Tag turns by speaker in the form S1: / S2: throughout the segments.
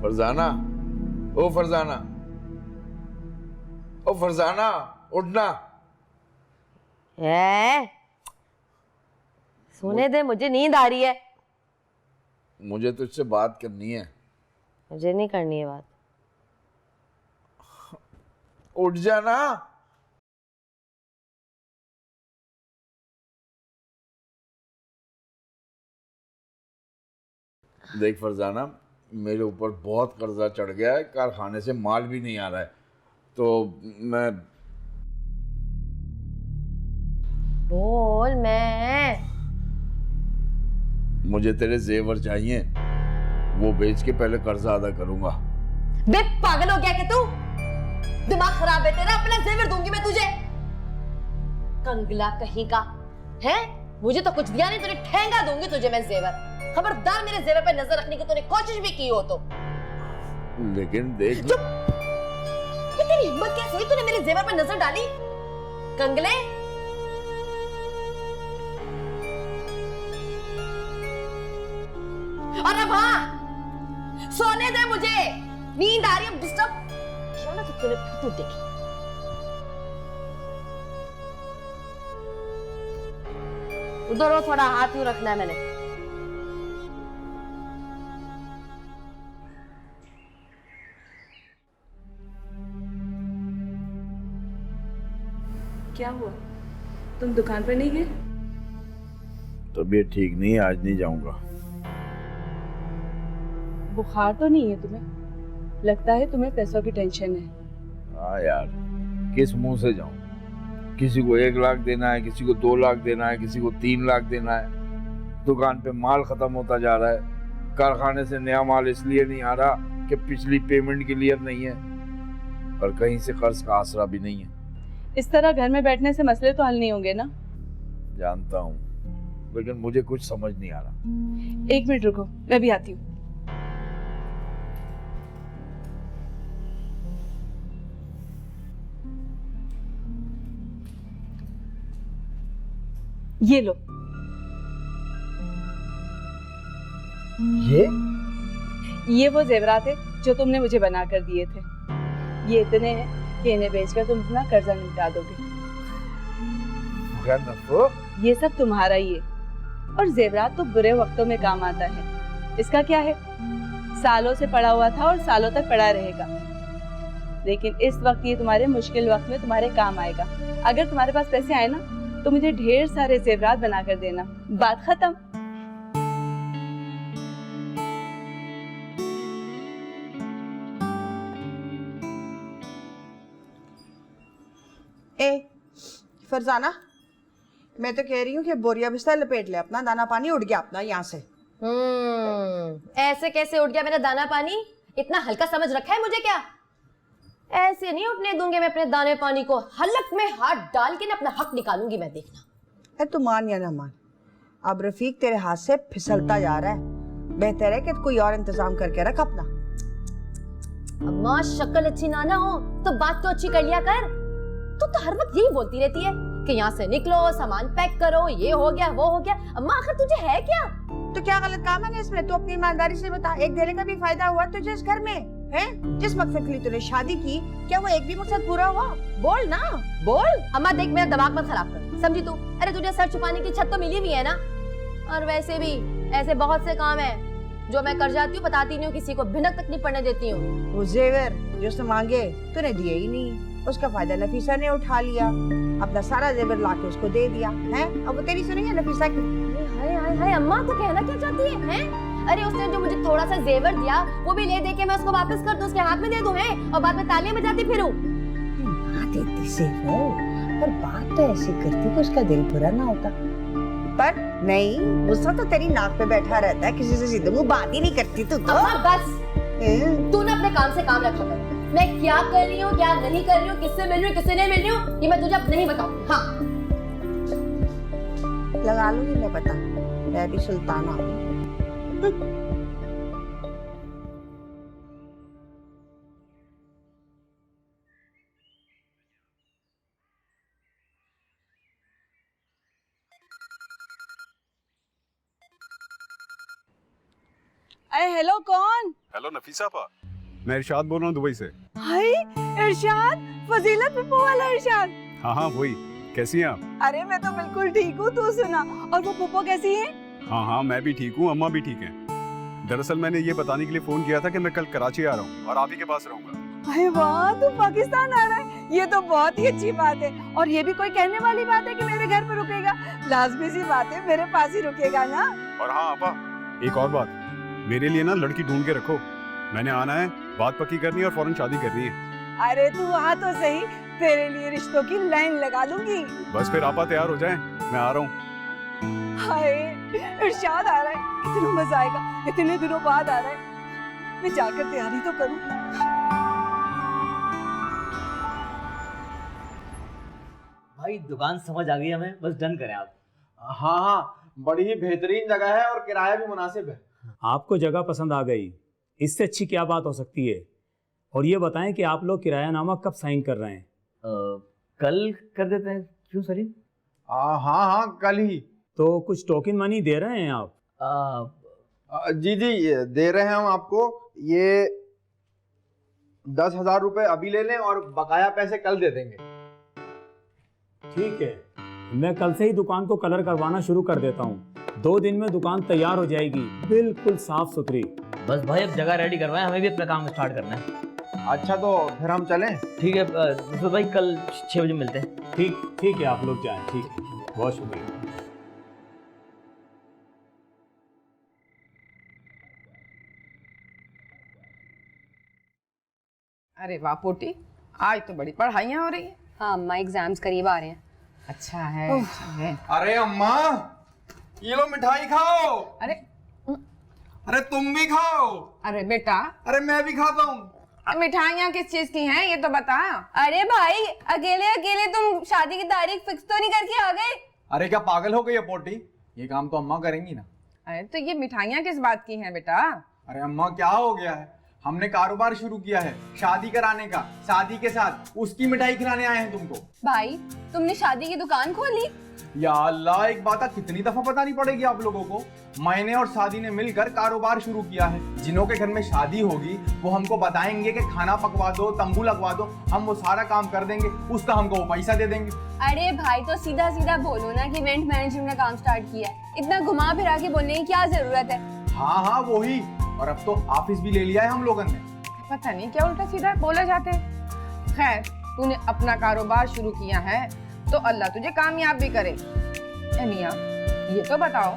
S1: फरजाना, ओ फरजाना, ओ फरजाना, उठना।
S2: सोने दे, मुझे नींद आ रही है।
S1: मुझे तुझसे बात करनी है।
S2: मुझे नहीं करनी है बात।
S1: उठ जाना। देख फरजाना, मेरे ऊपर बहुत कर्जा चढ़ गया है, कारखाने से माल भी नहीं आ रहा है, तो मैं।
S2: बोल। मैं
S1: मुझे तेरे जेवर चाहिए, वो बेच के पहले कर्जा अदा करूंगा।
S2: बे पागल हो गया क्या तू? दिमाग खराब है तेरा? अपना जेवर दूंगी मैं तुझे। कंगला कहीं का है। मुझे तो कुछ दिया नहीं, तुझे ठेंगा दूंगी तुझे मैं जेवर। खबरदार मेरे जेवर पे नजर रखने की तूने कोशिश भी की हो तो।
S1: लेकिन देख।
S2: चुप। तेरी हिम्मत कैसे हुई? तूने मेरे जेवर पे नजर डाली? कंगले, और अब हाँ, सोने दे मुझे, नींद आ रही है। डिस्टर्ब किया ना तो तूने फिर तू देखी। उधर हो, थोड़ा हाथ यूं रखना है मैंने।
S3: क्या हुआ? तुम दुकान पर नहीं गए?
S1: तबीयत ठीक नहीं है, आज नहीं जाऊंगा।
S3: बुखार तो नहीं है तुम्हें? लगता है तुम्हें पैसों की टेंशन है।
S1: हाँ यार, किस मुंह से जाऊं? किसी को 1 लाख देना है, किसी को 2 लाख देना है, किसी को 3 लाख देना है। दुकान पे माल खत्म होता जा रहा है। कारखाने से नया माल इसलिए नहीं आ रहा कि पिछली पेमेंट क्लियर नहीं है, और कहीं से कर्ज का आसरा भी नहीं है।
S3: इस तरह घर में बैठने से मसले तो हल नहीं होंगे ना?
S1: जानता हूँ, लेकिन मुझे कुछ समझ नहीं आ रहा।
S3: 1 मिनट रुको, मैं भी आती हूँ। ये लो। ये वो जेवरात है जो तुमने मुझे बना कर दिए थे। ये इतने हैं कि इन्हें बेचकर तुम अपना कर्जा निपटा दोगे। ये सब तुम्हारा ही है, और जेवरात तो बुरे वक्तों में काम आता है। इसका क्या है, सालों से पड़ा हुआ था और सालों तक पड़ा रहेगा, लेकिन इस वक्त ये तुम्हारे मुश्किल वक्त में तुम्हारे काम आएगा। अगर तुम्हारे पास पैसे आए ना तो मुझे ढेर सारे जेवरात बना कर देना। बात खत्म।
S4: फरजाना, मैं तो कह रही हूँ कि बोरिया बिस्तर लपेट ले अपना, दाना पानी उड़ गया अपना यहाँ से।
S2: ऐसे कैसे उठ गया मेरा दाना पानी? इतना हल्का समझ रखा है मुझे क्या? ऐसे नहीं उठने दूंगे मैं अपने दाने पानी को। हलक में हाथ डाल के ना अपना हक निकालूंगी मैं, देखना।
S4: तू मान या ना मान, अब रफीक तेरे हाथ से फिसलता जा रहा है। बेहतर है कि कोई और इंतजाम करके रख अपना।
S2: अम्मा, शक्ल अच्छी ना ना हो तो बात तो अच्छी कर लिया कर। तू तो हर वक्त यही बोलती रहती है कि यहाँ से निकलो, सामान पैक करो, ये हो गया वो हो गया। अम्मा, आखिर तुझे है क्या?
S4: तो क्या गलत काम है इसमें? तू अपनी ईमानदारी से बता, एक धेले का भी फायदा हुआ तुझे इस घर में है? जिस मकसद के लिए तूने शादी की, क्या वो एक भी मकसद पूरा हुआ? बोल ना, बोल।
S2: अम्मा देख, मेरा दिमाग मत खराब कर, समझी तू? अरे तुझे सर छुपाने की छत तो मिली हुई है ना, और वैसे भी ऐसे बहुत से काम है जो मैं कर जाती हूँ, बताती नहीं हूँ किसी को, भिनक तक नहीं पड़ने देती हूँ।
S4: वो जेवर जो उसने मांगे तूने दिए ही नहीं, उसका फायदा नफीसा ने उठा लिया, अपना सारा जेवर लाके उसको दे दिया है। अब वो तेरी सुनी है नफीसा की?
S2: हाय हाय हाय अम्मा, तू कहना क्या चाहती है, हैं? अरे उसने जो मुझे थोड़ा सा जेवर दिया वो भी ले दे के मैं उसको वापस कर दूं, उसके हाथ में दे दूं, हैं? और बाद में तालियां बजाती फिरूं।
S4: देती जेवर, पर बात तो ऐसी करती कि उसका दिल बुरा ना होता, पर नहीं, गुस्सा तो तेरी नाक पे बैठा रहता है, किसी से सीधे मुंह बात ही नहीं करती तू तो।
S2: अम्मा बस, तू ना अपने काम से काम रखा कर। मैं क्या कर रही हूँ, क्या नहीं कर रही हूँ, किससे मिल रही हूँ, किससे नहीं मिल रही हूँ, ये मैं तुझे अब नहीं बताऊँ। हाँ,
S4: लगा लूंगी मैं पता, मैं भी सुल्ताना हूँ।
S3: अरे हेलो, कौन?
S5: हेलो नफीसा आपा, मैं इरशाद बोल रहा हूँ दुबई से।
S3: हाय इरशाद, फजीलत पप्पू वाला इरशाद।
S5: हाँ वही। कैसी हैं आप?
S3: अरे मैं तो बिल्कुल ठीक हूँ, तू सुना। और वो पप्पू कैसी है?
S5: हाँ मैं भी ठीक हूँ, अम्मा भी ठीक हैं। दरअसल मैंने ये बताने के लिए फोन किया था कि मैं कल कराची आ रहा हूँ और आप ही के पास रहूंगा।
S3: अरे वाह, तू पाकिस्तान आ रहा है, ये तो बहुत ही अच्छी बात है। और ये भी कोई कहने वाली बात है कि मेरे घर में रुकेगा? लाजमी सी बात है, मेरे पास ही रुकेगा ना।
S5: और हाँ आपा, एक और बात, मेरे लिए ना लड़की ढूंढ के रखो। मैंने आना है, बात पक्की करनी है और फौरन शादी करनी है।
S3: अरे तू आ तो सही, तेरे लिए रिश्तों की लाइन लगा दूंगी।
S5: बस फिर आपा तैयार हो जाएं, मैं आ रहा हूँ।
S3: हाय इरशाद आ रहा है, कितना मजा आएगा, इतने दिनों बाद आ रहा है। मैं जाकर तैयारी तो करूं।
S6: भाई दुकान समझ आ गई हमें, बस डन करें आप।
S7: हाँ, बड़ी ही बेहतरीन जगह है और किराया भी मुनासिब है।
S8: आपको जगह पसंद आ गई, इससे अच्छी क्या बात हो सकती है। और ये बताएं कि आप लोग किरायानामा कब साइन कर रहे हैं?
S6: कल कर देते हैं, क्यों सलीम?
S7: हाँ कल ही।
S8: तो कुछ टोकन मनी दे रहे हैं आप?
S7: जी दे रहे हैं हम आपको। ये 10,000 रुपए अभी ले लें और बकाया पैसे कल दे देंगे।
S8: ठीक है, मैं कल से ही दुकान को कलर करवाना शुरू कर देता हूँ। 2 दिन में दुकान तैयार हो जाएगी, बिल्कुल साफ सुथरी।
S6: बस भाई अब जगह रेडी करवाएं, हमें भी अपना काम स्टार्ट करना है।
S7: अच्छा तो फिर हम चलें?
S6: ठीक है तो भाई कल 6 बजे मिलते हैं।
S8: ठीक है, आप लोग जाएं। ठीक है, बहुत शुक्रिया।
S9: अरे वाह पोटी, आज तो बड़ी पढ़ाइयाँ हो रही है।
S2: हाँ अम्मा, एग्जाम्स करीब आ रहे हैं।
S9: अच्छा है।
S7: अरे अम्मा, ये लो मिठाई खाओ। अरे तुम भी खाओ।
S9: अरे बेटा,
S7: अरे मैं भी खाता हूँ।
S9: मिठाइयाँ किस चीज की हैं ये तो बता।
S2: अरे भाई, अकेले अकेले तुम शादी की तारीख फिक्स तो नहीं करके आ गए?
S7: अरे क्या पागल हो गई है पोटी? ये काम तो अम्मा करेंगी ना।
S9: अरे तो ये मिठाइयाँ किस बात की हैं बेटा?
S7: अरे अम्मा क्या हो गया है, हमने कारोबार शुरू किया है शादी कराने का। शादी के साथ उसकी मिठाई खिलाने आए हैं तुमको।
S2: भाई तुमने शादी की दुकान खोली?
S7: या अल्लाह, एक बात कितनी दफा बतानी पड़ेगी आप लोगों को। मैंने और शादी ने मिलकर कारोबार शुरू किया है। जिनों के घर में शादी होगी वो हमको बताएंगे कि खाना पकवा दो, तंबू लगवा दो, हम वो सारा काम कर देंगे, उसका हमको वो पैसा दे देंगे।
S2: अरे भाई तो सीधा सीधा बोलो ना कि इवेंट मैनेजमेंट का काम स्टार्ट किया है। इतना घुमा फिरा के बोलने की क्या जरूरत है?
S7: हाँ वही। और अब तो ऑफिस भी ले लिया है हम लोगों ने।
S9: पता नहीं क्या उल्टा सीधा बोला जाते। खैर, तूने अपना कारोबार शुरू किया है तो अल्लाह तुझे कामयाब भी करे। ए मियां, ये तो बताओ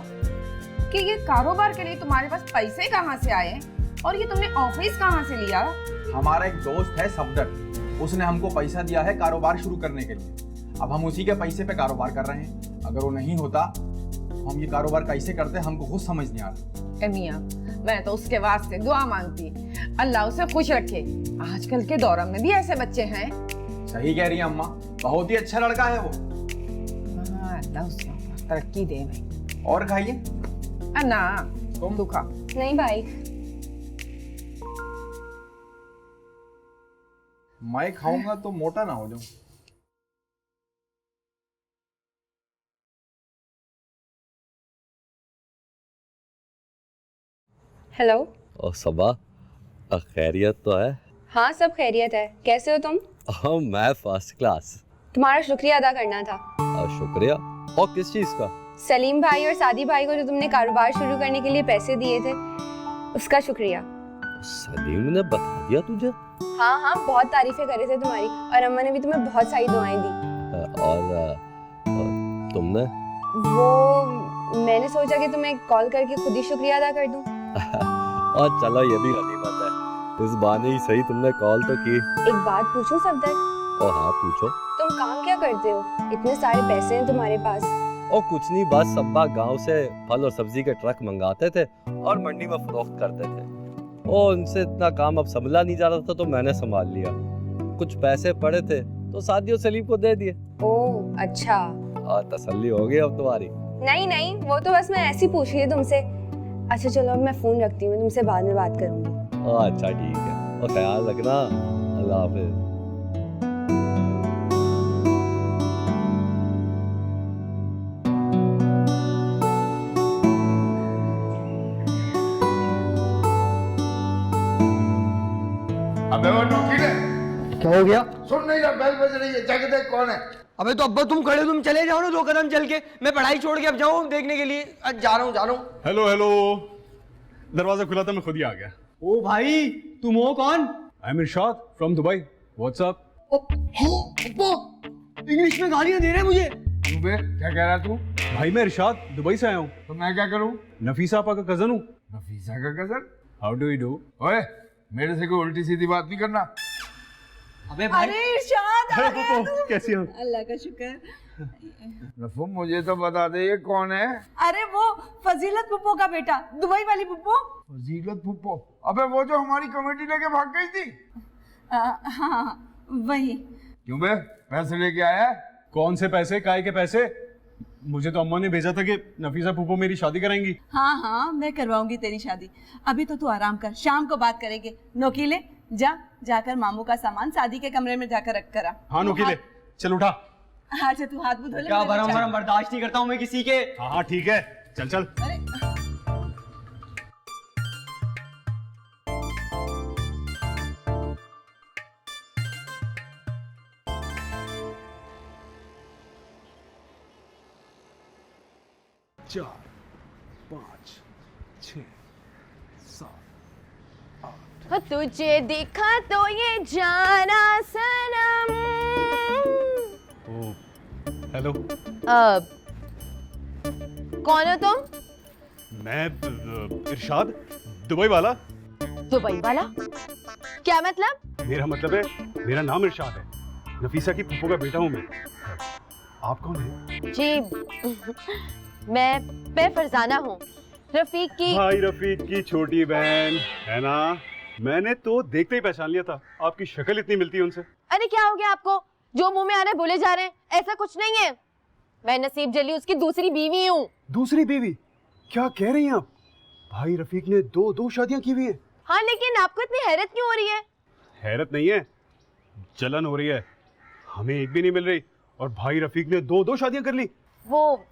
S9: कि ये कारोबार के लिए तुम्हारे पास पैसे कहाँ से आए और ये तुमने ऑफिस कहाँ से लिया?
S7: हमारा एक दोस्त है सफदर, उसने हमको पैसा दिया है कारोबार शुरू करने के लिए। अब हम उसी के पैसे पे कारोबार कर रहे हैं। अगर वो नहीं होता हम ये कारोबार कैसे करते, हमको खुद समझ नहीं आ रहा।
S9: ए मियां, मैं तो उसके वास्ते दुआ मांगती, अल्लाह उसे खुश रखे। आजकल के दौर में भी ऐसे बच्चे हैं।
S7: सही कह रही है अम्मा, बहुत ही अच्छा लड़का है वो।
S9: अल्लाह उसको तरक्की दे भाई।
S7: और खाइए।
S9: ना तू खा।
S2: नहीं भाई,
S7: मैं खाऊंगा तो मोटा ना हो जाऊं।
S2: हेलो।
S10: और सबा, खैरियत तो है?
S2: हाँ सब खैरियत है, कैसे हो तुम?
S10: हाँ मैं फर्स्ट क्लास।
S2: तुम्हारा शुक्रिया अदा करना था।
S10: शुक्रिया? और किस चीज़ का?
S2: सलीम भाई और सादी भाई को जो तुमने कारोबार शुरू करने के लिए पैसे दिए थे, उसका शुक्रिया।
S10: सलीम ने बता दिया तुझे?
S2: हाँ बहुत तारीफें करे थे तुम्हारी, और अम्मा ने भी तुम्हें बहुत सारी दुआएं दी।
S10: और तुमने?
S2: वो मैंने सोचा कि तुम्हें कॉल करके खुद ही शुक्रिया अदा कर दूं।
S10: और चलो ये भी गनीमत है, इस बहाने ही सही तुमने कॉल तो की।
S2: एक बात पूछूं सफदर?
S10: ओ हाँ पूछो।
S2: तुम काम क्या करते हो? इतने सारे पैसे हैं तुम्हारे पास।
S10: और कुछ नहीं, बस अब्बा गांव से फल और सब्जी के ट्रक मंगाते थे और मंडी में फरोख्त करते थे। और उनसे इतना काम अब संभला नहीं जा रहा था तो मैंने संभाल लिया। कुछ पैसे पड़े थे तो सादियों सलीम को दे दिए।
S2: ओह अच्छा।
S10: और तसल्ली हो गई अब तुम्हारी?
S2: नहीं, वो तो बस मैं ऐसे ही पूछ रही थी तुमसे। अच्छा चलो अब मैं फोन रखती हूँ, तुमसे बाद में बात करूंगी।
S10: अच्छा ठीक है, और ख्याल रखना। अल्लाह हाफिज।
S6: क्या हो गया?
S1: सुन नहीं रहा, बेल बज रही है, जाके देख कौन है।
S6: अबे तो अब्बा तुम खड़े, तुम चले जाओ ना 2 कदम चल के, मैं पढ़ाई छोड़ के अब जाऊँ देखने के लिए। जा रहा हूँ।
S5: हेलो हेलो, दरवाजा खुला था, मैं खुद ही आ गया।
S6: ओ भाई, तुम हो कौन?
S5: I am Irshad from Dubai. What's up?
S6: English में गालियां दे रहे हैं मुझे।
S1: बे क्या कह रहा तू?
S5: भाई मैं इरशाद दुबई से आया हूँ।
S1: तो मैं क्या करूं?
S5: नफीसा आपा का कजन हूँ।
S1: नफीसा का cousin?
S5: How do you do?
S1: ओए, मेरे से कोई उल्टी सीधी बात नहीं करना।
S6: अबे भाई,
S3: अरे इरशाद आ गया तू।
S5: कैसी हो?
S3: अल्लाह का शुक्र।
S1: नफूम मुझे तो बता दे ये कौन है?
S3: अरे वो फजीलत पुप्पो का बेटा, दुबई वाली पुप्पो।
S1: फजीलत पुप्पो? अबे वो जो हमारी कमेटी लेके भाग गई थी?
S3: हाँ वही।
S1: क्यों बे, पैसे लेके आया?
S5: कौन से पैसे? काय के पैसे? मुझे तो अम्मा ने भेजा था कि नफीसा फूफो मेरी शादी कराएंगी।
S3: हाँ मैं करवाऊंगी तेरी शादी। अभी तो तू आराम कर, शाम को बात करेंगे। नोकीले जाकर मामू का सामान शादी के कमरे में जाकर रख कर आ।
S5: हाँ नोकीले, चल उठा।
S3: अच्छा तू हाथ मुंह धो ले।
S6: क्या भरम बर्दाश्त नहीं करता हूँ मैं किसी के।
S5: हाँ ठीक है, चल।
S3: अरे
S5: चार, 5, 6, 7।
S2: तुझे देखा तो ये जाना सनम।
S5: ओ, हेलो।
S2: कौन हो तुम?
S5: मैं इरशाद, दुबई वाला।
S2: दुबई वाला? क्या मतलब?
S5: मेरा मतलब है, मेरा नाम इरशाद है, नफीसा की फूफो का बेटा हूँ मैं। आप कौन हैं?
S2: जी मैं फरजाना हूँ, रफीक की।
S5: भाई रफीक की छोटी बहन है ना? मैंने तो देखते ही पहचान लिया था, आपकी शक्ल इतनी मिलती है उनसे।
S2: अरे क्या हो गया आपको, जो मुंह में आ रहे बोले जा रहे हैं? ऐसा कुछ नहीं है, मैं नसीब जली उसकी दूसरी बीवी हूँ।
S5: दूसरी बीवी? क्या कह रही हैं आप? भाई रफीक ने दो शादियां की हुई हैं।
S2: हाँ लेकिन आपको इतनी हैरत क्यों हो रही है?
S5: हैरत नहीं है, जलन हो रही है। हमें एक भी नहीं मिल रही और भाई रफीक ने दो शादियां कर ली।
S2: वो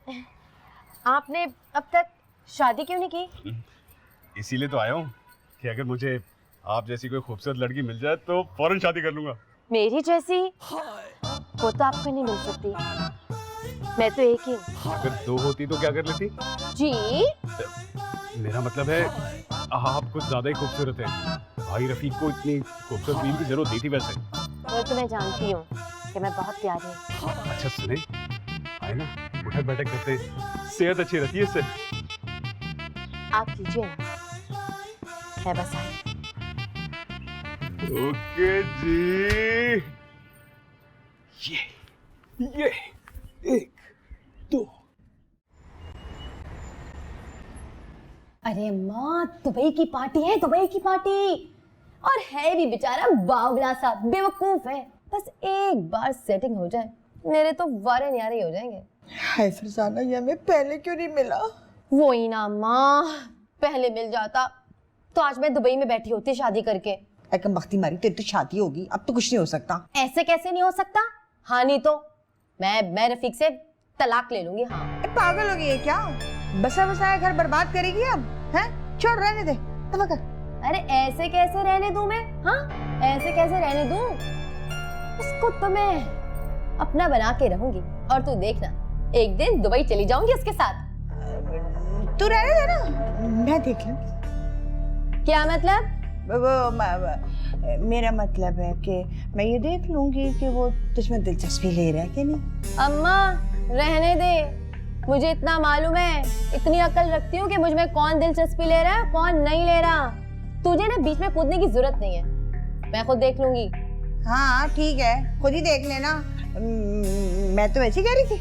S2: आपने अब तक शादी क्यों नहीं की?
S5: इसीलिए तो आया हूँ कि अगर मुझे आप जैसी कोई खूबसूरत लड़की मिल जाए तो फौरन शादी कर लूंगा।
S2: मेरी जैसी? वो तो आपको नहीं मिल सकती, मैं तो एक ही हूँ।
S5: अगर 2 होती तो क्या कर लेती?
S2: जी
S5: मेरा मतलब है आप कुछ ज्यादा ही खूबसूरत हैं। भाई रफीक को इतनी खूबसूरत बीवी की जरूरत नहीं थी वैसे।
S2: वो तो मैं जानती हूँ कि मैं बहुत प्यारी हूँ।
S5: अच्छा सुने, आए ना उठक बैठक करते हैं, सेहत अच्छी रहती है इससे।
S2: आप कीजिए ना, मैं बस आई।
S5: ओके जी, ये 1, 2।
S2: अरे माँ, दुबई की पार्टी है, दुबई की पार्टी। और है भी बेचारा बावला सा, बेवकूफ है। बस एक बार सेटिंग हो जाए, मेरे तो वारे न्यारे हो जाएंगे।
S4: हाय फरजाना, ये हमें पहले क्यों नहीं मिला?
S2: वो ही ना माँ, पहले मिल जाता तो आज मैं दुबई में बैठी होती शादी करके।
S4: एकम बख्ती मारी, तेरी तो शादी होगी, अब तो कुछ नहीं हो सकता।
S2: ऐसे कैसे नहीं हो सकता? हाँ नहीं तो मैं रफीक से तलाक ले लूंगी। हाँ
S4: पागल हो गई है क्या? बसा बसाया घर बर्बाद करेगी अब? हैं? छोड़, रहने दे, तब कर।
S2: अरे ऐसे कैसे रहने दूं मैं? हाँ ऐसे कैसे रहने दूं? उसको तो मैं अपना बना के रहूंगी और तू देखना, एक दिन दुबई चली जाऊंगी उसके साथ।
S4: तू रहने दे ना, मैं देख लूंगी।
S2: क्या मतलब?
S4: मेरा मतलब है कि मैं ये देख लूंगी कि वो तुझमें दिलचस्पी ले रहा है कि नहीं।
S2: अम्मा रहने दे, मुझे इतना मालूम है, इतनी अकल रखती हूँ कि मुझ में कौन दिलचस्पी ले रहा है कौन नहीं ले रहा। तुझे ना बीच में कूदने की जरूरत नहीं है, मैं खुद देख लूंगी।
S4: हाँ ठीक है, खुद ही देख लेना। मैं तो वैसे ही कह रही थी।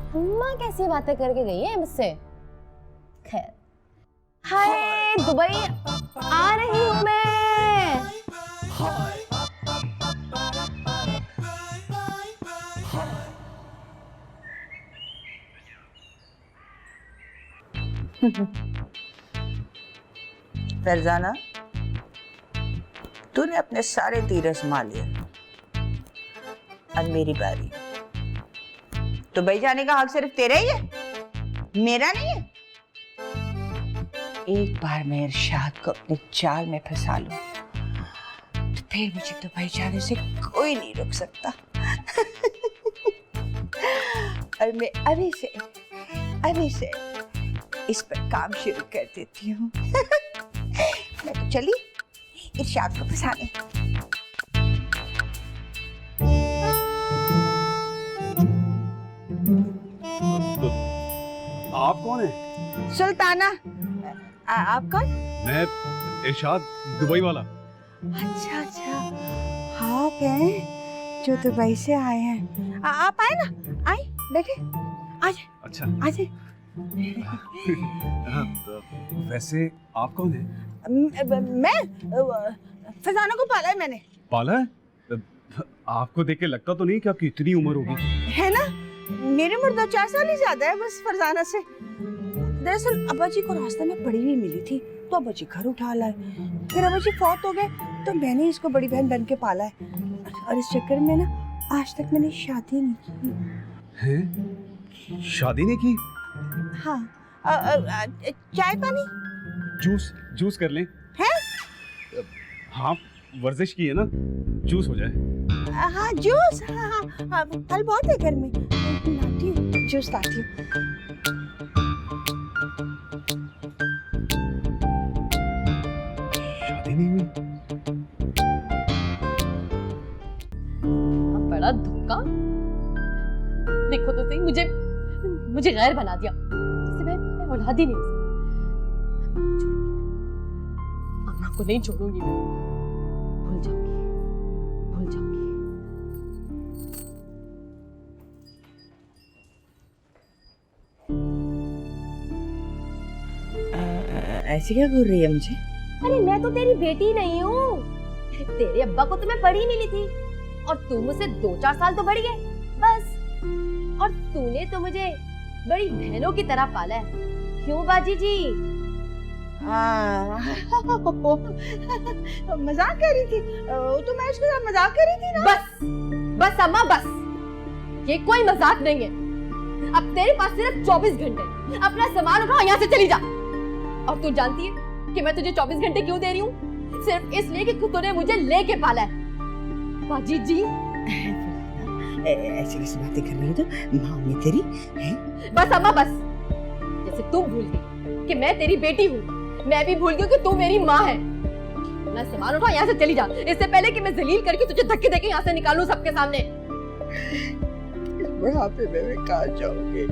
S2: अम्मा कैसी बातें करके गई है मुझसे? खैर, हाय दुबई आ रही हूँ मैं।
S4: फरजाना, तूने अपने सारे तीर आजमा लिए, अब मेरी बारी। दुबई जाने का हक सिर्फ तेरा ही है, मेरा नहीं है। एक बार मैं इरशाद को अपने जाल में फंसा लूं तो फिर मुझे दुबई जाने से कोई नहीं रोक सकता। और मैं अभी से इस पर काम शुरू कर देती हूँ। मैं तो चली इरशाद को फंसाने।
S5: आप कौन है?
S4: सुल्ताना। आप कौन?
S5: मैं इरशाद, दुबई वाला।
S4: अच्छा आप हैं जो दुबई से आए हैं। आप आए ना, आए बैठे, आज
S5: अच्छा।
S4: आज
S5: वैसे आप कौन हैं?
S4: मैं फरजाना को पाला है मैंने।
S5: पाला है? आपको देख के लगता तो नहीं कि आपकी इतनी उम्र होगी।
S4: है ना, मेरी उम्र 2-4 साल ही ज्यादा है बस फरजाना से। दरअसल अब्बा जी को रास्ते में पड़ी हुई मिली थी तो अब्बा जी घर उठा लाए, फिर अब्बा जी फौत हो गए तो मैंने इसको बड़ी बहन बन के पाला है। और इस चक्कर में ना आज तक मैंने शादी नहीं की।
S5: हैं? शादी नहीं की?
S4: हाँ, चाय पानी?
S5: जूस कर लें?
S4: हैं?
S5: हाँ, वर्जिश की है ना, जूस हो जाए।
S4: हाँ जूस, हाँ, फल बहुत है घर में, लाती हूँ जूस लाती हूँ।
S5: शादी नहीं हुई?
S2: बड़ा धोखा। देखो तो सही, मुझे गैर बना दिया, जैसे मैं औलाद ही नहीं थी। अम्मा को नहीं छोड़ूंगी मैं, भूल जाऊंगी।
S4: ऐसे क्या घूर रही है मुझे?
S2: अरे मैं तो तेरी बेटी नहीं हूँ। तेरे अब्बा को तो मैं बड़ी मिली थी और तू मुझसे 2-4 साल तो बड़ी है बस। और तूने तो मुझे बड़ी बहनों की तरह पाला है, क्यों बाजी जी?
S4: मजाक कर रही थी, तो मैं उसके साथ मजाक कर रही थी ना।
S2: बस अम्मा बस, ये कोई मजाक नहीं है। अब तेरे पास सिर्फ 24 घंटे, अपना सामान उठा यहाँ से चली जा। और तू जानती है कि मैं तुझे 24 घंटे क्यों दे रही हूँ? सिर्फ इसलिए कि तूने मुझे लेके पाला है। बाजी जी
S4: ऐसी कैसी बातें कर रही हो? तो माँ में तेरी है?
S2: बस अम्मा बस, जैसे तू भूल गई कि मैं तेरी बेटी हूँ, मैं भी भूल गई कि तू मेरी माँ है। मैं सामान उठा यहाँ से चली जा, इससे पहले कि मैं जलील करके तुझे धक्के देके यहाँ से निकालूं सबके सामने।
S4: बुढ़ापे में मैं कहाँ जाऊंगी,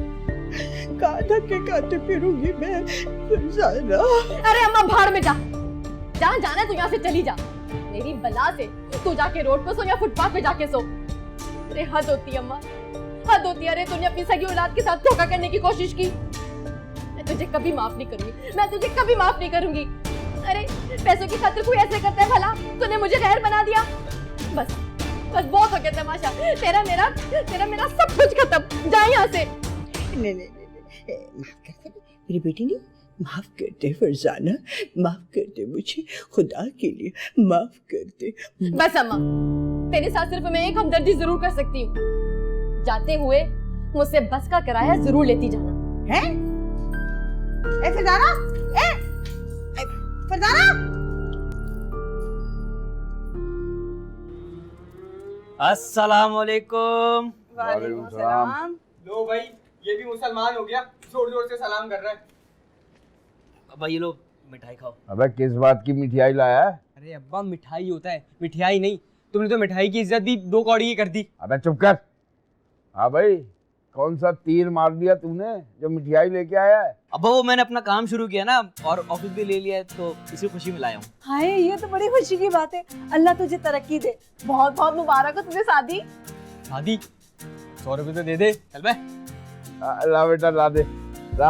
S4: कहाँ धक्के खाते फिरूंगी मैं फरजाना?
S2: अरे अम्मा भाड़ में जा, जहाँ जाना है तू यहाँ से चली जा। मेरी बला से तू जाके रोड पे सो या फुटपाथ पे जाके सो। अरे हद होती है अम्मा, हद होती है। अरे तूने अपनी सगी औलाद के साथ धोखा करने की कोशिश की, मैं तुझे कभी माफ नहीं करूंगी, मैं तुझे कभी माफ नहीं करूंगी। अरे पैसों की खातिर कोई ऐसे करता है भला? तूने मुझे गैर बना दिया। बस बहुत हो गया तमाशा, तेरा मेरा सब कुछ खत्म। जा यहाँ से।
S4: नहीं, माफ कर दे मेरी बेटी, नहीं माफ कर दे फरजाना, माफ कर दे मुझे, खुदा के लिए माफ कर दे।
S2: बस अम्मा, तेरे साथ सिर्फ मैं एक हमदर्दी जरूर कर सकती हूँ। जाते हुए मुझसे बस का किराया जरूर लेती जाना।
S4: हैं? फरजाना, फरजाना।
S6: अस्सलाम वालेकुम।
S1: वालेकुम सलाम।
S6: लो भाई, ये भी मुसलमान हो गया, जोर जोर से सलाम कर रहा है। अब्बा ये लो मिठाई खाओ।
S1: अबे किस बात की मिठाई लाया है?
S6: अरे अब्बा मिठाई होता है, मिठाई नहीं। तुमने तो मिठाई की इज्जत भी 2 कौड़ी की कर दी।
S1: अबे चुप कर। हाँ भाई, कौन सा तीर मार दिया तूने जो मिठाई लेके आया है?
S6: अब्बा वो मैंने अपना काम शुरू किया ना और ऑफिस भी ले लिया है, तो इसी खुशी में लाया हूँ।
S3: हाय, ये तो बड़ी खुशी की बात है। अल्लाह तुझे तरक्की दे। बहुत बहुत मुबारक हो तुझे शादी।
S6: शादी? 100 रुपए तो दे दे। चल बे।
S1: ला बेटा ला दे, ला।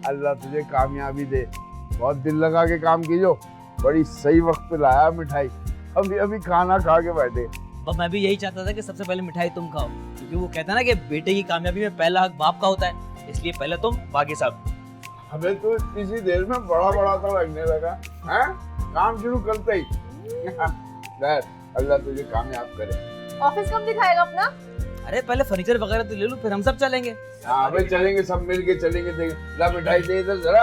S1: अल्लाह तुझे कामयाबी दे। बहुत दिल लगा के काम कीजो। बड़ी सही वक्त पे लाया मिठाई। अभी खाना खा के बैठे।
S6: अब मैं भी यही चाहता था कि सबसे पहले मिठाई तुम खाओ, क्योंकि वो कहता है ना कि बेटे की कामयाबी में पहला हक बाप का होता है, इसलिए पहले तुम बाकी सब।
S1: अबे तू इसी देर में बड़ा सा लगने लगा हैं? काम शुरू करते ही। अल्लाह तुझे कामयाब करे।
S2: ऑफिस कब दिखाएगा अपना?
S6: अरे पहले फर्नीचर वगैरह तो ले लो, फिर हम सब चलेंगे।
S1: अबे चलेंगे, सब मिलके चलेंगे। देख ला मिठाई दे इधर जरा।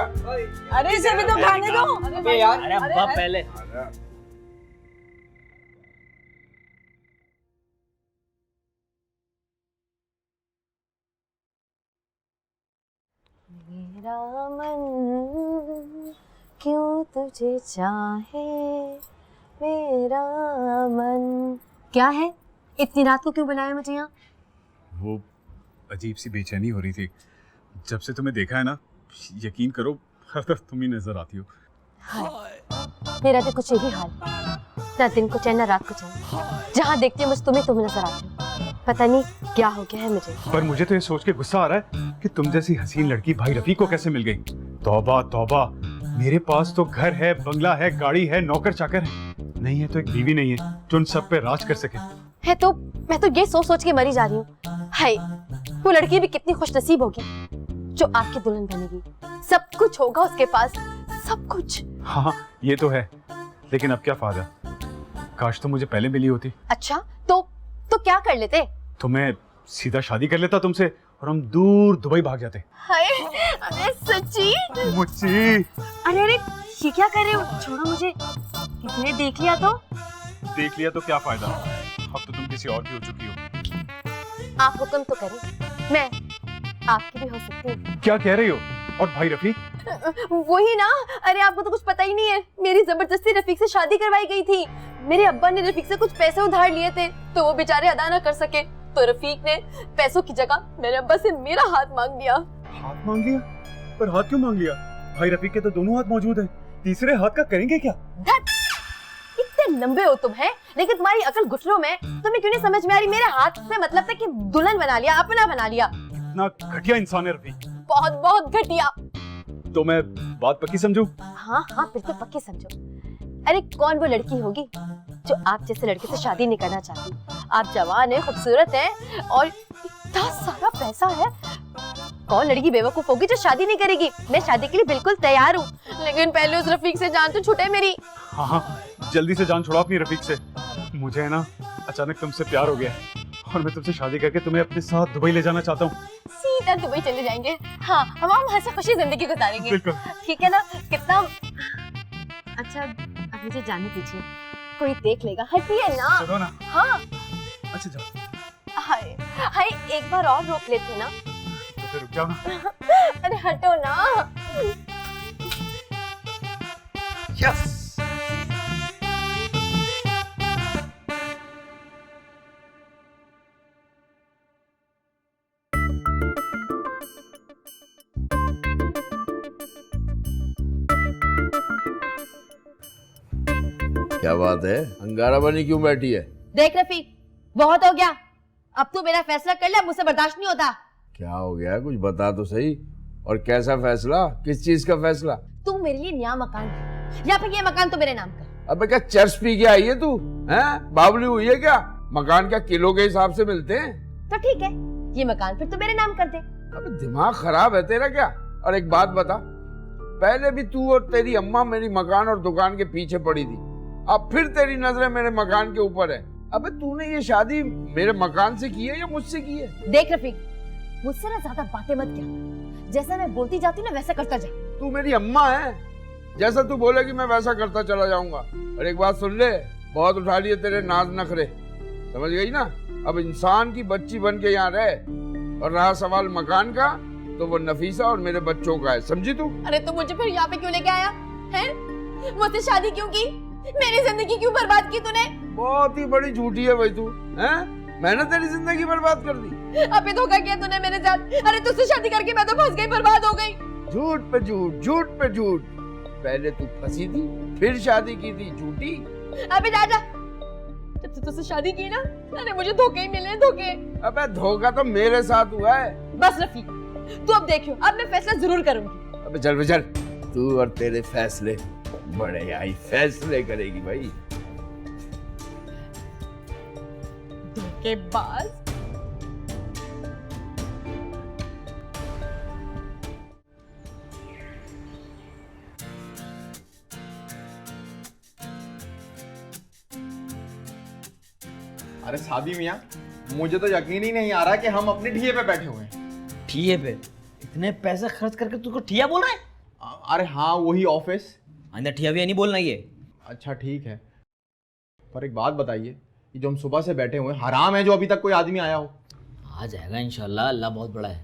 S4: अरे इसे भी तो खाने दो।
S6: अबे यार, अरे अब्बा पहले।
S2: मेरा मन क्यों तुझे चाहे, मेरा मन। क्या है, इतनी रात को क्यों बुलाया मुझे यहाँ?
S5: वो अजीब सी बेचैनी हो रही थी। जब से तुम्हें देखा है ना, यकीन करो हर तरफ तुम ही नजर आती हो।
S2: मेरा तो कुछ यही हाल, ना दिन को चैन ना रात को चैन। जहाँ देखती हूँ मुझे तुम्हें नजर आती हूँ। पता नहीं क्या हो गया है मुझे।
S5: पर मुझे तो ये सोच के गुस्सा आ रहा है कि तुम जैसी हसीन लड़की भाई रफीक को कैसे मिल गई। तौबा तौबा, मेरे पास तो घर है, बंगला है, गाड़ी है, नौकर चाकर है, नहीं है तो एक बीवी नहीं है जो उन सब पे राज कर सके।
S2: है तो मैं तो ये सोच सोच के मरी जा रही हूँ। हाय, वो लड़की भी कितनी खुशनसीब होगी जो आपकी दुल्हन बनेगी। सब कुछ होगा उसके पास, सब कुछ।
S5: हाँ ये तो है, लेकिन अब क्या फायदा, काश तो मुझे पहले मिली होती।
S2: अच्छा तो क्या कर लेते?
S5: तो मैं सीधा शादी कर लेता तुमसे और हम दूर दुबई भाग जाते।
S2: हाय, अरे सच्ची?
S5: मुझे
S2: अरे ये क्या कर रहे हो? छोड़ो मुझे। किसने देख लिया तो?
S5: देख लिया तो क्या फायदा, अब तो तुम किसी और की हो चुकी हो।
S2: आप हुक्म तो करें, मैं आपकी भी हो सकती हूँ।
S5: क्या कह रही हो? और भाई रफीक?
S2: वही ना, अरे आपको तो कुछ पता ही नहीं है। मेरी जबरदस्ती रफीक से शादी करवाई गई थी। मेरे अब्बा ने रफीक से कुछ पैसे उधार लिए थे, तो वो बेचारे अदा ना कर सके, तो रफीक ने पैसों की जगह मेरे अब्बा से मेरा हाथ मांग लिया।
S5: हाथ मांग लिया? पर हाथ क्यों मांग लिया? भाई रफीक के तो दोनों हाथ मौजूद हैं, तीसरे हाथ का करेंगे क्या?
S2: इतने लंबे हो तुम हैं, लेकिन तुम्हारी अकल घुटनों में। तुम्हें क्यों नहीं समझ में आ रही? मेरे हाथ से मतलब था कि दुल्हन बना लिया, अपना बना लिया।
S5: इतना घटिया इंसान है रफीक।
S2: बहुत बहुत घटिया।
S5: तो मैं बात पक्की समझूं?
S2: हाँ बिल्कुल पक्की समझो। अरे कौन वो लड़की होगी जो आप जैसे लड़के से शादी नहीं करना चाहती? आप जवान है, खूबसूरत है और इतना सारा पैसा है। कौन लड़की बेवकूफ होगी जो शादी नहीं करेगी? मैं शादी के लिए बिल्कुल तैयार हूँ, लेकिन पहले उस रफीक से जान तो छूटे मेरी।
S5: हाँ, जल्दी से जान छुड़ाओ अपनी रफीक से। मुझे है ना अचानक तुमसे प्यार हो गया है और मैं तुमसे शादी करके तुम्हें अपने साथ दुबई ले जाना चाहता हूँ।
S2: सीधा दुबई चले जाएंगे। हाँ, हम हंसी खुशी जिंदगी गुजारेंगे।
S5: बिल्कुल।
S2: ठीक है ना? कितना अच्छा। अब मुझे जाने दीजिए, कोई देख लेगा। हटिए ना।
S5: चलो ना।
S2: हाँ।
S5: अच्छा जाओ।
S2: हाय हाय, एक बार और रोक लेते ना।
S5: तो फिर रुक जाओ ना।
S2: अरे हटो ना।
S5: यस।
S1: क्या बात है, अंगारा बनी क्यों बैठी है?
S2: देख रफीक, बहुत हो गया। अब तू मेरा फैसला कर ले, अब मुझसे बर्दाश्त नहीं होता।
S1: क्या हो गया, कुछ बता तो सही। और कैसा फैसला, किस चीज का फैसला?
S2: तू मेरे लिए नया मकान कर, या फिर ये मकान तो मेरे नाम कर।
S1: अबे क्या चर्च पी के आई है तू? हैं, बावली हुई है क्या? मकान क्या किलो के हिसाब से मिलते हैं?
S2: तो ठीक है, ये मकान फिर तो मेरे नाम कर दे।
S1: अबे दिमाग खराब है तेरा क्या? और एक बात बता, पहले भी तू और तेरी अम्मा मेरी मकान और दुकान के पीछे पड़ी थी, अब फिर तेरी नजरें मेरे मकान के ऊपर है। अबे तूने ये शादी मेरे मकान से की है या मुझसे की है?
S2: देख रफीक, मुझसे ना ज्यादा बातें मत किया। जैसा मैं बोलती जाती हूँ ना वैसा करता जा।
S1: तू मेरी अम्मा है, जैसा तू बोलेगी मैं वैसा करता चला जाऊंगा। और एक बात सुन ले, बहुत उठा लिए तेरे नाज नखरे, समझ गई ना? अब इंसान की बच्ची बन के यहाँ रहे। और रहा सवाल मकान का, तो वो नफीसा और मेरे बच्चों का है, समझी तू?
S2: अरे तो मुझे फिर यहाँ पे क्यों लेके आया है? मुझसे शादी क्यों की? मेरी जिंदगी क्यों बर्बाद की तूने?
S1: बहुत ही बड़ी झूठी है भाई तू, हैं? मैंने तेरी जिंदगी बर्बाद कर दी।
S2: अबे धोखा किया तूने मेरे साथ। अरे तुझसे शादी करके मैं तो फंस गई, बर्बाद हो गई।
S1: झूठ पे झूठ, झूठ पे झूठ। पहले तू फंसी थी, फिर शादी की थी, झूठी।
S2: अबे जा जा, जब से तुझसे शादी की ना, अरे मुझे धोखे ही मिले, धोखे।
S1: अबे धोखा तो मेरे साथ हुआ है।
S2: बस रफीक, तू अब देखियो, अब मैं फैसला जरूर करूंगी।
S1: अबे चल चल, तू और तेरे फैसले, बड़े आई फैसले करेगी भाई।
S2: धोखेबाज।
S7: अरे शादी मियाँ, मुझे तो यकीन ही नहीं आ रहा कि हम अपने ठिये पे बैठे हुए हैं।
S6: ठिये पे इतने पैसे खर्च करके तुझको ठिया बोल रहा है?
S7: अरे हाँ, वही ऑफिस।
S6: अंदर ठिया भी नहीं बोलना ये।
S7: अच्छा ठीक है, पर एक बात बताइए, ये जो हम सुबह से बैठे हुए हैं, हराम है जो अभी तक कोई आदमी आया हो?
S6: आ जाएगा इंशाल्लाह, अल्लाह बहुत बड़ा है।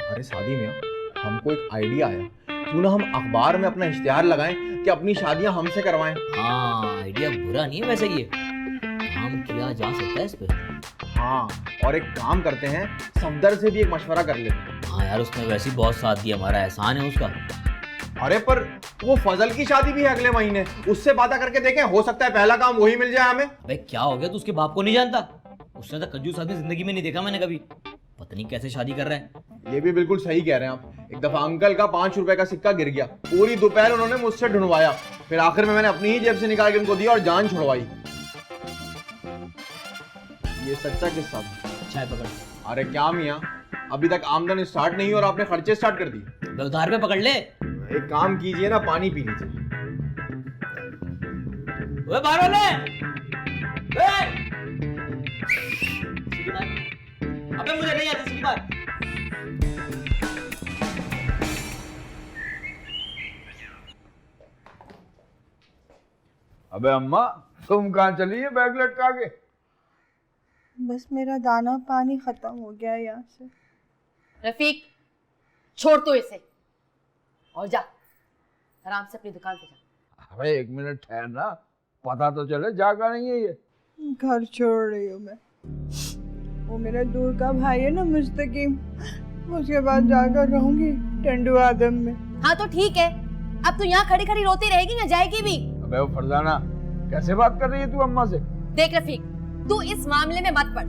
S7: अरे शादी में हमको एक आइडिया आया, क्यों ना हम अखबार में अपना इश्तिहार लगाएं कि अपनी शादियां हमसे करवाएं।
S6: हाँ, आइडिया बुरा नहीं है वैसे, ये काम किया जा सकता है इस पे।
S7: हाँ, और एक काम करते हैं, सफदर से भी एक मशवरा कर लेते हैं।
S6: हाँ यार, उसने वैसे ही बहुत साथ दिया, हमारा एहसान है उसका।
S7: अरे पर वो फजल की शादी भी है अगले महीने, उससे बात करके देखें, हो सकता है पहला काम वही मिल जाए हमें।
S6: भाई क्या हो गया, तू उसके बाप को नहीं जानता? उसने तो कंजूस आदमी जिंदगी में नहीं देखा मैंने कभी। पता नहीं कैसे शादी कर रहे हैं।
S7: ये भी बिल्कुल सही कह रहे हैं आप। एक दफा अंकल का 5 रुपए का सिक्का गिर गया, पूरी दोपहर उन्होंने मुझसे ढूंढवाया, फिर आखिर में मैंने अपनी ही जेब से निकाल के उनको दिया और जान छुड़वाई। ये सच्चा किस्सा था।
S6: चाय पकड़।
S7: अरे क्या मियाँ, अभी तक आमदन स्टार्ट नहीं और आपने खर्चे स्टार्ट कर दिए।
S6: उधार पे पकड़ ले।
S7: एक काम कीजिए ना, पानी पी लीजिए।
S6: ओए बाहर वाले, अबे मुझे नहीं आती सीधी बात।
S1: अबे अम्मा, तुम कहाँ चली है बैग लटका के?
S4: बस मेरा दाना पानी खत्म हो गया है यहाँ से।
S2: रफीक, छोड़ तो इसे और जा आराम से अपनी दुकान पे जा।
S1: अबे 1 मिनट ठहरना, पता तो चले जागा नहीं है ये।
S4: घर छोड़ रही हूँ मैं। वो मेरा दूर का भाई है ना मुस्तकीम, उसके बाद जाकर रहूंगी टंडू आदम में।
S2: हाँ तो ठीक है, अब तू यहाँ खड़ी खड़ी रोती रहेगी या जाएगी भी?
S1: अबे वो फरजाना, कैसे बात कर रही है तू अम्मा से?
S2: देख रफीक, तू इस मामले में मत पड़।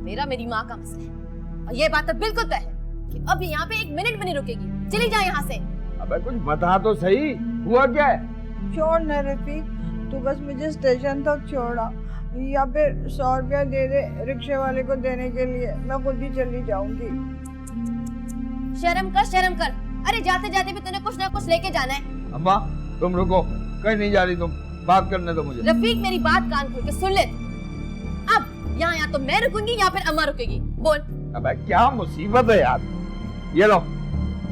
S2: मेरा मेरी माँ का मसला है और ये बात तो बिल्कुल तय है कि अब यहाँ पे 1 मिनट भी नहीं रुकेगी। चली जा यहाँ से।
S1: अबे कुछ बता तो सही, हुआ क्या है?
S4: छोड़ ना रफीक, तू बस मुझे स्टेशन तक छोड़ा या फिर 100 रुपया दे दे रिक्शे वाले को देने के लिए, मैं खुद ही चली जाऊंगी।
S2: शर्म कर, शर्म कर। अरे जाते जाते भी तूने कुछ ना कुछ लेके जाना है।
S1: अम्मा तुम रुको, कहीं नहीं जा रही तुम, बात करने दो मुझे।
S2: रफीक मेरी बात कान खोल के सुन ले। अब यहाँ या तो मैं रुकूंगी या फिर अम्मा रुकेगी। बोल।
S1: अबे क्या मुसीबत है यार, ये लो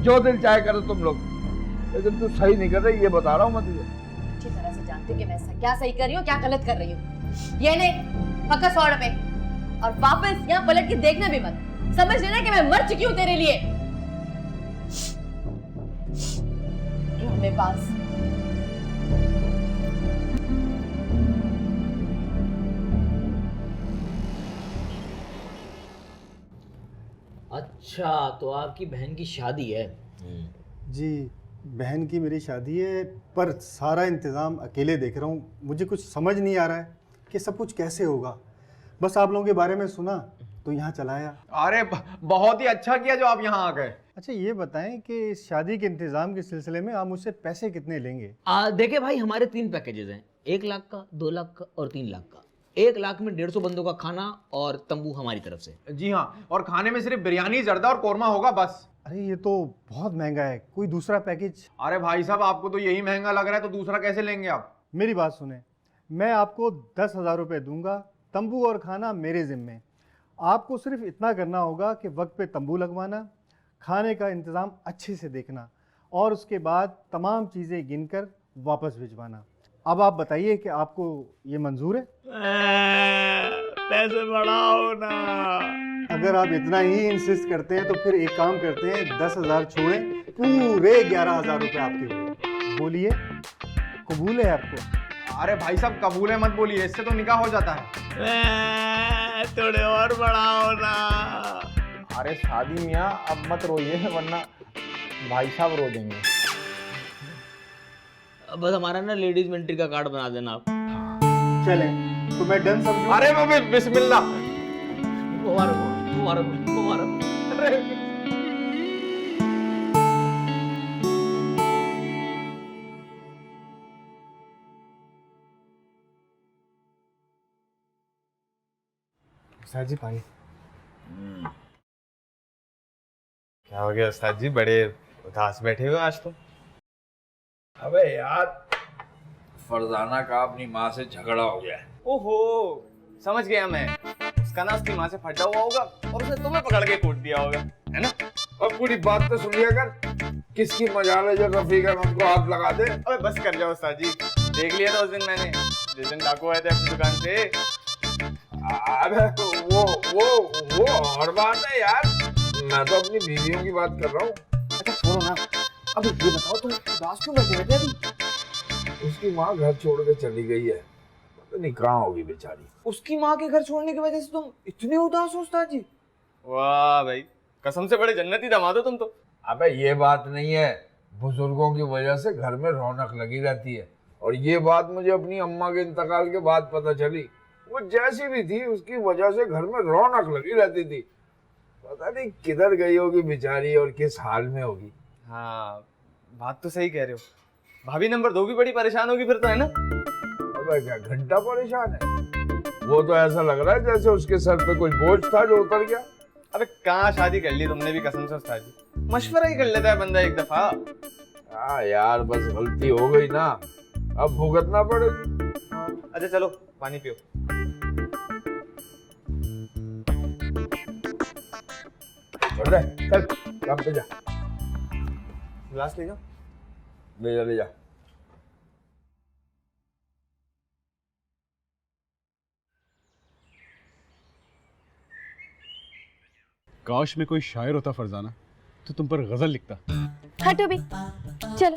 S1: जो दिल चाहे करो तुम लोग, लेकिन तू सही नहीं कर रही, ये बता रहा हूँ मैं तुझे।
S2: अच्छी तरह से जानती हूँ कि मैं क्या सही कर रही हूँ क्या गलत कर रही हूँ। ये ले पक्का 100 रुपए, और वापस यहाँ पलट के देखना भी मत। समझ लेना कि मैं मर चुकी हूँ तेरे लिए। मेरे पास
S6: अच्छा, तो आपकी बहन की शादी है?
S11: जी, बहन की मेरी शादी है, पर सारा इंतज़ाम अकेले देख रहा हूँ। मुझे कुछ समझ नहीं आ रहा है कि सब कुछ कैसे होगा। बस आप लोगों के बारे में सुना तो यहाँ चला आया।
S7: अरे बहुत ही अच्छा किया जो आप यहाँ आ गए।
S11: अच्छा ये बताएं कि इस शादी के इंतज़ाम के सिलसिले में आप मुझसे पैसे कितने लेंगे?
S6: देखिए भाई, हमारे 3 पैकेजेस हैं, 1 लाख का, 2 लाख का और 3 लाख का। 1 लाख में 150 बंदों का खाना और तंबू हमारी तरफ से।
S7: जी हाँ, और खाने में सिर्फ बिरयानी, जर्दा और कोरमा होगा बस।
S11: अरे ये तो बहुत महंगा है, कोई दूसरा पैकेज?
S7: अरे भाई साहब, आपको तो यही महंगा लग रहा है तो दूसरा कैसे लेंगे आप?
S11: मेरी बात सुने, मैं आपको 10,000 रुपये दूंगा, तंबू और खाना मेरे जिम्मे। आपको सिर्फ इतना करना होगा कि वक्त पे तंबू लगवाना, खाने का इंतज़ाम अच्छे से देखना और उसके बाद तमाम चीज़ें गिनकर वापस भिजवाना। अब आप बताइए कि आपको ये मंजूर है?
S6: पैसे बढ़ाओ ना।
S11: अगर आप इतना ही इंसिस्ट करते हैं तो फिर एक काम करते हैं, 10,000 छोड़ें, पूरे 11,000 रुपये आपके हुए। बोलिए, कबूल है आपको?
S7: अरे भाई साहब, कबूल है मत बोलिए, इससे तो निकाह हो जाता है।
S6: थोड़े और बढ़ाओ ना।
S7: अरे शादी मियाँ, अब मत रोइए वरना भाई साहब रो देंगे।
S6: बस हमारा ना लेडीज मिलिट्री का कार्ड बना देना आप।
S11: चलें, तो मैं डन समझूं?
S7: अरे वो बिस्मिल्लाह।
S11: उस्ताद जी पानी। क्या हो गया उस्ताद जी, बड़े उदास बैठे हुए आज तो?
S1: अबे यार, फरजाना का अपनी माँ से झगड़ा हो गया है।
S7: ओहो, समझ गया मैं। उसका उसका ना उसकी माँ से फटा हुआ होगा और उसने तुम्हें पकड़ के कूट दिया होगा, है ना?
S1: अब पूरी बात तो सुनिए कर, किसकी मजाल है जो रफी का हमको हाथ लगा दे।
S7: अबे बस कर जाओ उस्ताद जी, देख लिया था उस दिन मैंने, जिस दिन डाकू आए थे अपनी दुकान पे।
S1: अबे वो और बात है यार, मैं तो अपनी बीवियों की बात कर रहा हूँ।
S7: अच्छा छोड़ो ना, अब ये बताओ तुम उदास क्यों बैठे रहते अभी?
S1: उसकी माँ घर छोड़ के चली गई है, पता नहीं कहाँ होगी बेचारी।
S7: उसकी माँ के घर छोड़ने की वजह से तुम इतने उदास हो उस्ताद जी? वाह भाई, कसम से बड़े जन्नती दामाद हो तुम तो।
S1: अबे ये बात नहीं है, बुजुर्गों की वजह से घर में रौनक लगी रहती है, और ये बात मुझे अपनी अम्मा के इंतकाल के बाद पता चली। वो जैसी भी थी उसकी वजह से घर में रौनक लगी रहती थी, पता नहीं किधर गई होगी बेचारी और किस हाल में होगी।
S7: हाँ बात तो सही कह रहे हो, भाभी नंबर 2 भी बड़ी परेशान होगी फिर तो, है ना?
S1: अबे क्या घंटा परेशान है, वो तो ऐसा लग रहा है जैसे उसके सर पे कोई बोझ था जो उतर गया।
S7: अबे कहाँ शादी कर ली तुमने भी कसम से उस्ताद जी, मशवरा ही कर लेता है बंदा एक दफा।
S1: हाँ यार, बस गलती हो गई ना, अब भुगतना पड़ेगी।
S7: अच्छा चलो पानी पियो।
S1: चल काम पे जा,
S7: गिलास ले जाओ।
S1: ले जा।
S5: काश मैं कोई शायर होता फरजाना, तो तुम पर गजल लिखता।
S2: हटो भी, चलो।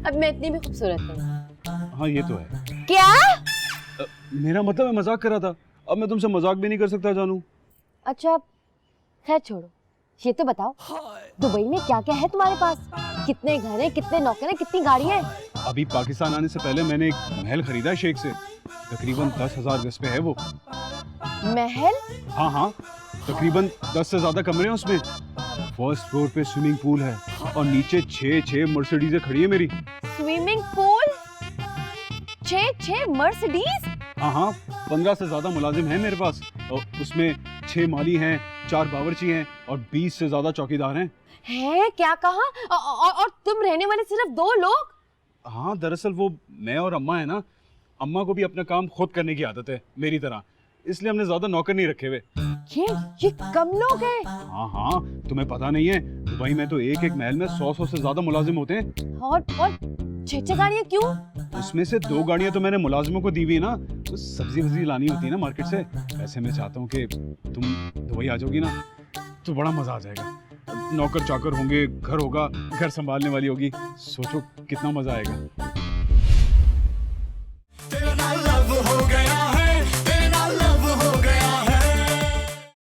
S2: अब मैं इतनी भी खूबसूरत नहीं।
S5: हाँ ये तो है।
S2: क्या?
S5: मेरा मतलब मैं मजाक कर रहा था, अब मैं तुमसे मजाक भी नहीं कर सकता जानू।
S2: अच्छा खैर छोड़ो, ये तो बताओ दुबई में क्या क्या है तुम्हारे पास? कितने घर हैं, कितने नौकर हैं, कितनी गाड़ी है?
S5: अभी पाकिस्तान आने से पहले मैंने एक महल खरीदा है शेख से, तकरीबन 10,000 गज पे है वो।
S2: महल?
S5: हाँ, तकरीबन 10 से ज्यादा कमरे हैं उसमें। फर्स्ट फ्लोर पे स्विमिंग पूल है और नीचे 6 मर्सिडीज़ें खड़ी है मेरी।
S2: Swimming pool? 6 मर्सिडीज?
S5: हाँ, 15 से ज्यादा मुलाजिम हैं मेरे पास, और उसमें 6 माली हैं, 4 बावर्ची हैं और 20 से ज्यादा चौकीदार हैं।
S2: है क्या कहा? और तुम रहने वाले सिर्फ 2 लोग?
S5: हाँ, दरअसल वो मैं और अम्मा है ना, अम्मा को भी अपना काम खुद करने की आदत है मेरी तरह, इसलिए हमने ज्यादा नौकर नहीं रखे हुए।
S2: ये कम लोग हैं?
S5: हाँ, तुम्हें पता नहीं है, दुबई में तो एक महल में 100 से ज्यादा मुलाजिम होते हैं।
S2: और 6 गाड़ियाँ क्यों?
S5: उसमें से 2 गाड़ियां तो मैंने मुलाजिमों को दी हुई है ना, तो सब्जी वब्जी लानी होती है ना मार्केट से। वैसे मैं चाहता हूँ कि तुम दुबई आ जाओगी ना तो बड़ा मजा आ जाएगा, नौकर चाकर होंगे, घर होगा, घर संभालने वाली होगी, सोचो कितना मजा आएगा।